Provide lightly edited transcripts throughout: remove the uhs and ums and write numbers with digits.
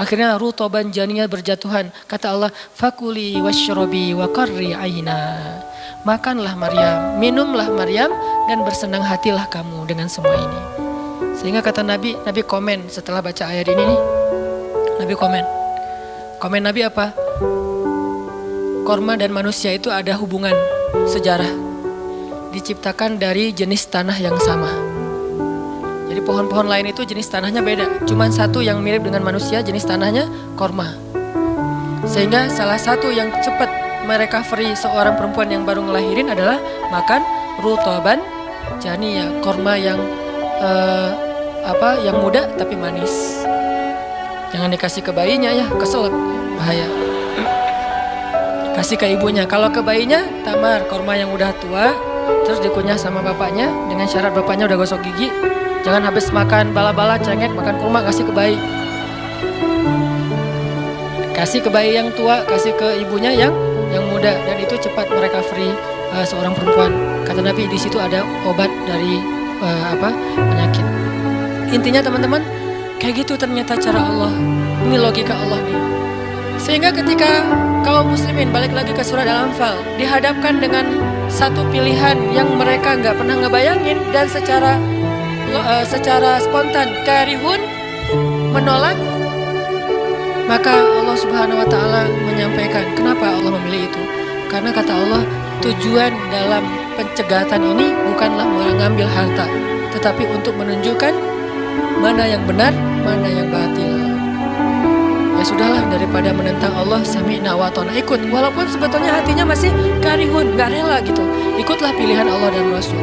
Akhirnya rutoban janiyah berjatuhan. Kata Allah, fakuli washrobi wa qarri aina. Makanlah Maryam, minumlah Maryam, dan bersenang hatilah kamu dengan semua ini. Sehingga kata Nabi komen setelah baca ayat ini nih. Nabi komen. Komen Nabi apa? Korma dan manusia itu ada hubungan sejarah. Diciptakan dari jenis tanah yang sama. Jadi pohon-pohon lain itu jenis tanahnya beda. Cuman satu yang mirip dengan manusia, jenis tanahnya korma. Sehingga salah satu yang cepat merecovery seorang perempuan yang baru ngelahirin adalah makan rutoban janiyah, korma yang yang muda tapi manis. Jangan dikasih ke bayinya ya, keselak, bahaya. Kasih ke ibunya. Kalau ke bayinya, tamar, korma yang udah tua, terus dikunyah sama bapaknya dengan syarat bapaknya udah gosok gigi. Jangan habis makan bala-bala, cengek, makan kurma, kasih ke bayi. Kasih ke bayi yang tua, kasih ke ibunya yang muda, dan itu cepat merecovery seorang perempuan. Kata Nabi di situ ada obat dari penyakit. Intinya teman-teman, kayak gitu ternyata cara Allah. Ini logika Allah nih. Sehingga ketika kaum muslimin, balik lagi ke surat Al-Anfal, dihadapkan dengan satu pilihan yang mereka nggak pernah ngebayangin dan secara spontan karihun menolak, maka Allah Subhanahu wa Ta'ala menyampaikan kenapa Allah memilih itu. Karena kata Allah, tujuan dalam pencegatan ini bukanlah mengambil harta, tetapi untuk menunjukkan mana yang benar, mana yang batil. Ya sudahlah, daripada menentang Allah, sami'na wa ata'na, ikut. Walaupun sebetulnya hatinya masih karihun, gak rela gitu. Ikutlah pilihan Allah dan Rasul.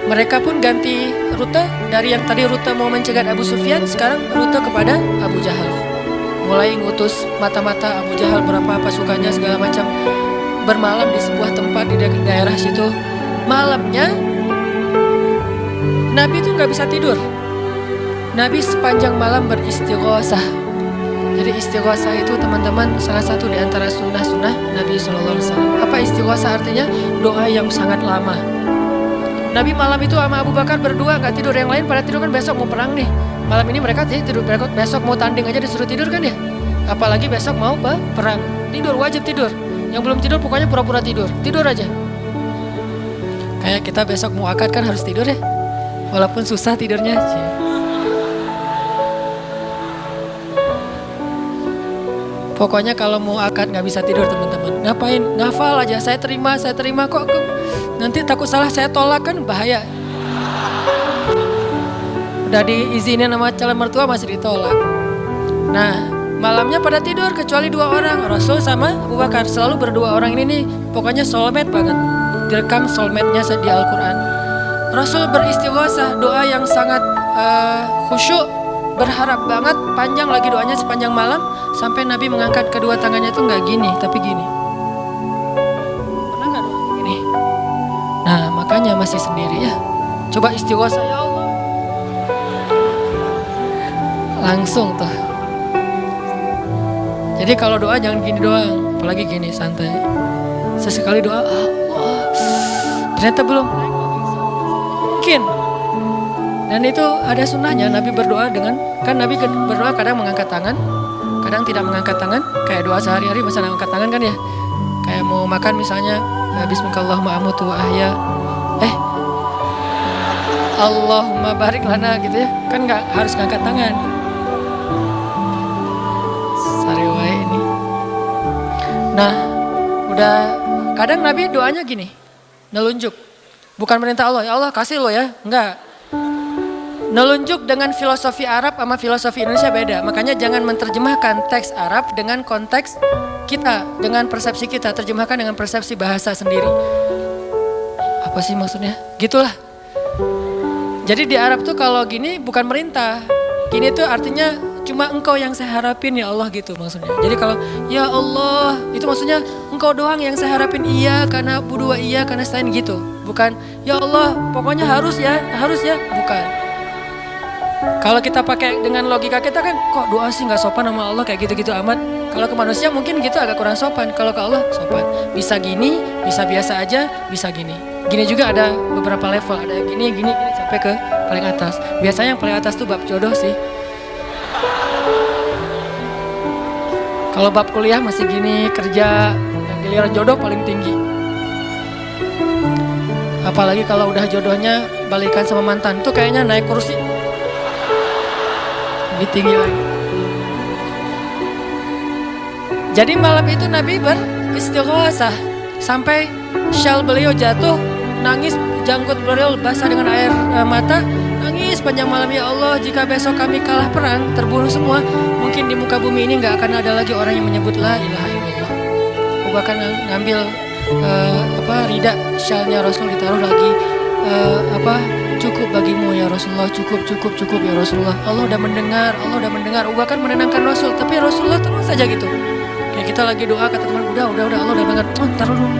Mereka pun ganti rute. Dari yang tadi rute mau mencegat Abu Sufyan, sekarang rute kepada Abu Jahal. Mulai ngutus mata-mata Abu Jahal, berapa pasukannya segala macam, bermalam di sebuah tempat di daerah situ. Malamnya Nabi itu gak bisa tidur. Nabi sepanjang malam beristighosah. Jadi istighosah itu teman-teman salah satu di antara sunnah-sunnah Nabi SAW. Apa istighosah artinya? Doa yang sangat lama. Nabi malam itu sama Abu Bakar berdua gak tidur. Yang lain pada tidur kan, besok mau perang nih. Malam ini mereka tidur, besok mau tanding aja disuruh tidur kan ya. Apalagi besok mau perang. Tidur, wajib tidur. Yang belum tidur pokoknya pura-pura tidur. Tidur aja. Kayak kita besok mau akad kan harus tidur ya. Walaupun susah tidurnya. Pokoknya kalau mau akad gak bisa tidur teman-teman. Ngapain? Ngafal aja, saya terima kok. Nanti takut salah saya tolak kan bahaya. Udah diizinin sama calon mertua masih ditolak. Nah, malamnya pada tidur kecuali dua orang, Rasul sama Abu Bakar. Selalu berdua orang ini nih, pokoknya soulmate banget. Direkam soulmate-nya di Al-Quran. Rasul beristighosah, doa yang sangat khusyuk, berharap banget, panjang lagi doanya sepanjang malam, sampai Nabi mengangkat kedua tangannya itu nggak gini, tapi gini. Pernah nggak doa gini? Nah, makanya masih sendiri ya. Coba istighosah, ya Allah. Langsung tuh. Jadi kalau doa jangan gini doang, apalagi gini, santai. Sesekali doa, Allah. Ternyata belum. Mungkin. Dan itu ada sunnahnya, Nabi berdoa dengan, kan Nabi berdoa kadang mengangkat tangan, kadang tidak mengangkat tangan, kayak doa sehari-hari misalnya angkat tangan kan ya. Kayak mau makan misalnya, bismillahirrahmanirrahim amutu wa ahya. Allahumma barik lana gitu ya. Kan gak harus ngangkat tangan. Sariwai ini. Nah, udah kadang Nabi doanya gini, nelunjuk. Bukan perintah Allah, ya Allah kasih lo ya, enggak. Nelunjuk dengan filosofi Arab sama filosofi Indonesia beda. Makanya jangan menerjemahkan teks Arab dengan konteks kita, dengan persepsi kita. Terjemahkan dengan persepsi bahasa sendiri. Apa sih maksudnya? Gitulah. Jadi di Arab tuh kalau gini bukan merintah. Gini tuh artinya cuma engkau yang saya harapin ya Allah gitu maksudnya. Jadi kalau ya Allah itu maksudnya engkau doang yang saya harapin, iya karena budua iya karena selain gitu. Bukan ya Allah pokoknya harus ya bukan. Kalau kita pakai dengan logika kita kan kok doa sih gak sopan sama Allah kayak gitu-gitu amat. Kalau ke manusia mungkin gitu agak kurang sopan. Kalau ke Allah sopan. Bisa gini, bisa biasa aja, bisa gini. Gini juga ada beberapa level. Ada gini sampai ke paling atas. Biasanya yang paling atas tuh bab jodoh sih. Kalau bab kuliah masih gini, kerja, yang giliran jodoh paling tinggi. Apalagi kalau udah jodohnya balikan sama mantan, tuh kayaknya naik kursi. Lebih tinggi lagi. Jadi malam itu Nabi beristighosah sampai syal beliau jatuh, nangis, janggut beliau basah dengan air mata, nangis panjang malam, ya Allah, jika besok kami kalah perang, terbunuh semua, mungkin di muka bumi ini nggak akan ada lagi orang yang menyebut la ilaha illallah. Abu Bakar ngambil rida syalnya Rasul, ditaruh lagi, cukup bagimu ya Rasulullah, cukup ya Rasulullah. Allah udah mendengar. Abu Bakar menenangkan Rasul, tapi Rasulullah terus saja gitu. Kayak kita lagi doa, kata teman, udah Allah udah dengar, taruh dulu.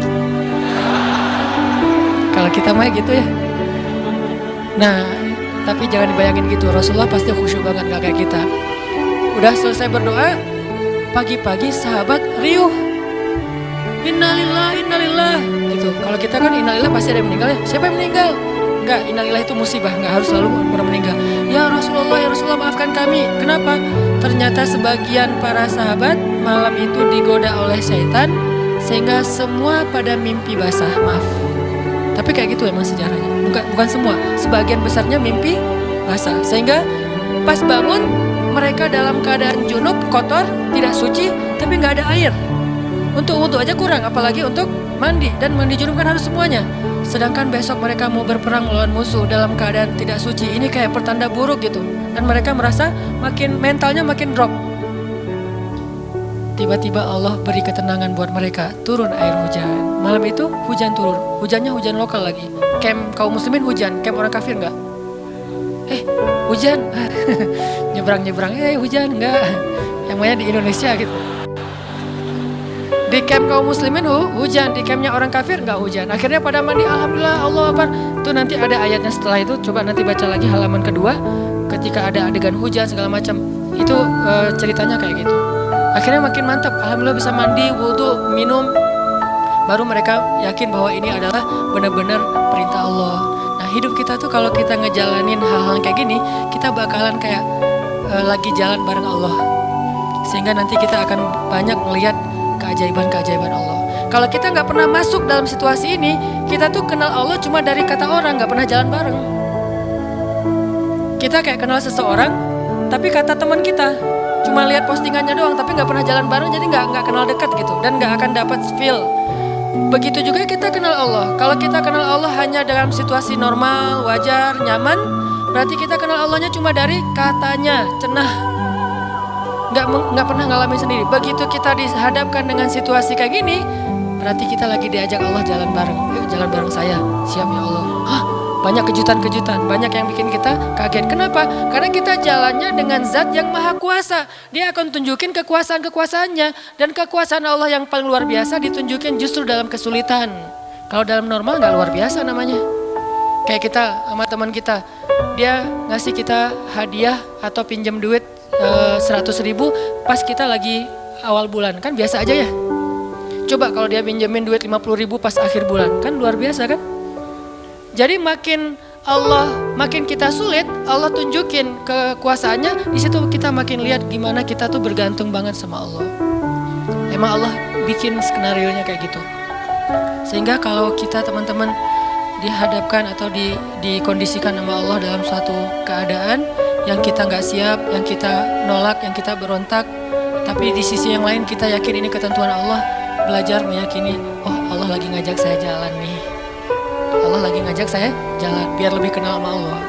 Kalau kita mah gitu ya. Nah, tapi jangan dibayangin gitu, Rasulullah pasti khusyuk banget, gak kayak kita. Udah selesai berdoa, pagi-pagi sahabat riuh, innalillah gitu. Kalau kita kan innalillah pasti ada yang meninggal ya. Siapa yang meninggal? Enggak, innalillah itu musibah, enggak harus selalu orang meninggal. Ya Rasulullah maafkan kami. Kenapa? Ternyata sebagian para sahabat malam itu digoda oleh syaitan sehingga semua pada mimpi basah, maaf. Tapi kayak gitu emang sejarahnya. Bukan semua, sebagian besarnya mimpi basah. Sehingga pas bangun mereka dalam keadaan junub, kotor, tidak suci, tapi nggak ada air. Untuk wudhu aja kurang, apalagi untuk mandi. Dan mandi junub kan harus semuanya. Sedangkan besok mereka mau berperang melawan musuh dalam keadaan tidak suci. Ini kayak pertanda buruk gitu. Dan mereka merasa mentalnya makin drop. Tiba-tiba Allah beri ketenangan buat mereka, turun air hujan. Malam itu hujan turun, hujannya hujan lokal lagi. Camp kaum muslimin hujan, camp orang kafir enggak. Hujan, nyebrang, hujan enggak. Yang namanya di Indonesia gitu. Di camp kaum muslimin hujan, di campnya orang kafir enggak hujan. Akhirnya pada mandi, alhamdulillah, Allah Akbar. Itu nanti ada ayatnya setelah itu, coba nanti baca lagi halaman kedua. Ketika ada adegan hujan segala macam, itu ceritanya kayak gitu. Akhirnya makin mantap, alhamdulillah bisa mandi, wudhu, minum. Baru mereka yakin bahwa ini adalah benar-benar perintah Allah. Nah, hidup kita tuh kalau kita ngejalanin hal-hal kayak gini, kita bakalan kayak lagi jalan bareng Allah. Sehingga nanti kita akan banyak melihat keajaiban-keajaiban Allah. Kalau kita nggak pernah masuk dalam situasi ini, kita tuh kenal Allah cuma dari kata orang, nggak pernah jalan bareng. Kita kayak kenal seseorang, tapi kata teman kita. Cuma lihat postingannya doang, tapi nggak pernah jalan bareng, jadi nggak kenal dekat gitu, dan nggak akan dapat feel. Begitu juga kita kenal Allah. Kalau kita kenal Allah hanya dalam situasi normal, wajar, nyaman, berarti kita kenal Allahnya cuma dari katanya, cenah, nggak pernah ngalamin sendiri. Begitu kita dihadapkan dengan situasi kayak gini, berarti kita lagi diajak Allah jalan bareng. Yuk jalan bareng saya, siap ya Allah. Banyak kejutan-kejutan, banyak yang bikin kita kaget. Kenapa? Karena kita jalannya dengan zat yang maha kuasa. Dia akan tunjukin kekuasaan-kekuasaannya. Dan kekuasaan Allah yang paling luar biasa ditunjukin justru dalam kesulitan. Kalau dalam normal gak luar biasa namanya. Kayak kita sama teman kita, dia ngasih kita hadiah atau pinjam duit 100.000 pas kita lagi awal bulan. Kan biasa aja ya. Coba kalau dia pinjemin duit 50.000 pas akhir bulan, kan luar biasa kan? Jadi makin kita sulit, Allah tunjukin kekuasaannya, di situ kita makin lihat gimana kita tuh bergantung banget sama Allah. Emang Allah bikin skenario-nya kayak gitu. Sehingga kalau kita teman-teman dihadapkan atau dikondisikan sama Allah dalam suatu keadaan yang kita nggak siap, yang kita nolak, yang kita berontak, tapi di sisi yang lain kita yakin ini ketentuan Allah, belajar meyakini, oh Allah lagi ngajak saya jalan nih. Allah lagi ngajak saya jalan biar lebih kenal sama Allah,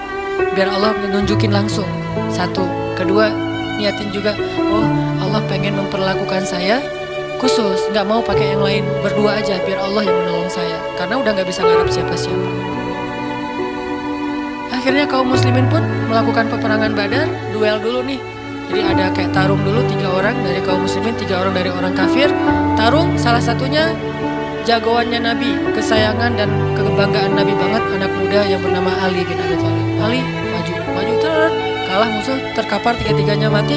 biar Allah menunjukin langsung. Satu, kedua, niatin juga, oh Allah pengen memperlakukan saya khusus, nggak mau pakai yang lain, berdua aja biar Allah yang menolong saya, karena udah nggak bisa ngarap siapa-siapa. Akhirnya kaum muslimin pun melakukan peperangan Badar, duel dulu nih. Jadi ada kayak tarung dulu, 3 orang dari kaum muslimin, 3 orang dari orang kafir. Tarung, salah satunya jagoannya Nabi, kesayangan dan kebanggaan Nabi banget, anak muda yang bernama Ali bin Abi Thalib. Ali maju kalah musuh, terkapar, 3-tiganya mati.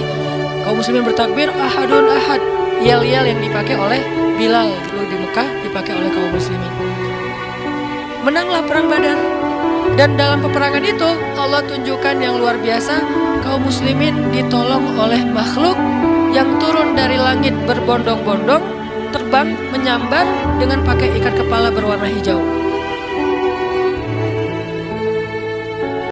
Kaum muslimin bertakbir, ahadun ahad. Yel-yel yang dipakai oleh Bilal dulu di Mekah dipakai oleh kaum muslimin. Menanglah perang Badar. Dan dalam peperangan itu Allah tunjukkan yang luar biasa, kaum muslimin ditolong oleh makhluk yang turun dari langit berbondong-bondong, terbang menyambar dengan pakai ikat kepala berwarna hijau.